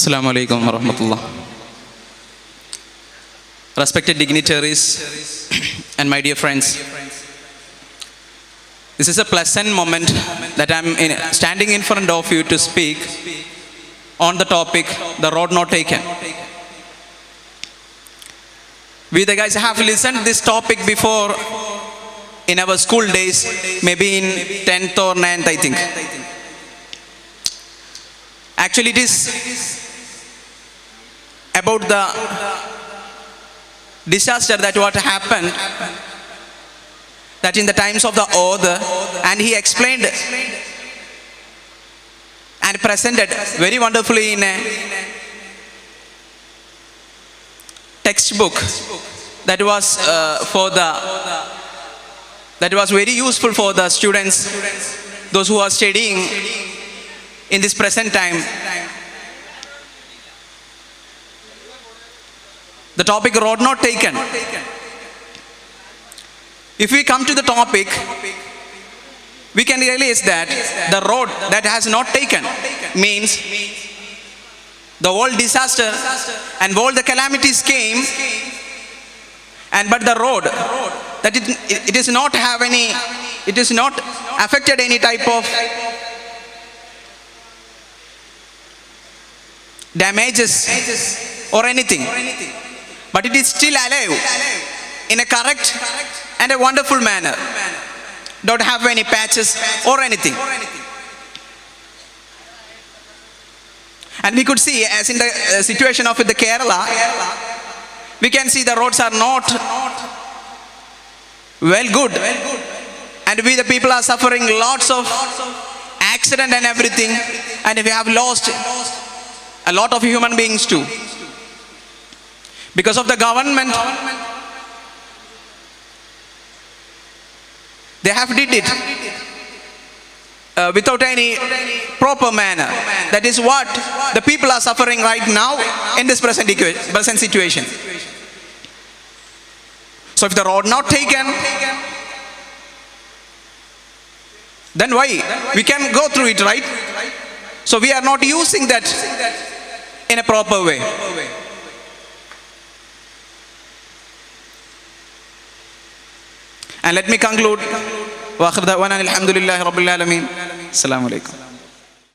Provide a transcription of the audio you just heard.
Assalamu alaikum wa rahmatullah. Respected dignitaries and my dear friends, this is a pleasant moment that I'm standing in front of you to speak on the topic, the road not taken. We the guys have listened this topic before in our school days, maybe in 10th or 9th, I think. Actually, it is about the disaster that what happened, that in the times of the author, and he explained and presented very wonderfully in a textbook that was very useful for the students, those who are studying in this present time. The topic road not taken. If we come to the topic, we can realize that the road that has not taken means the whole disaster and all the calamities came, and but the road that it is not have any, it is not affected any type of damages or anything, but it is still alive in a correct and a wonderful manner. Don't have any patches or anything. And we could see, as in the situation of the Kerala, we can see the roads are not well good, and we the people are suffering lots of accident and everything, and we have lost a lot of human beings too. Because of the government, they have did it without any proper manner. That is what the people are suffering right now in this present situation. So if the road not taken, then why? We can go through it, right? So we are not using that in a proper way. And let me conclude. Wa akhir da'wana alhamdulillahi rabbil alamin. Assalamu alaikum.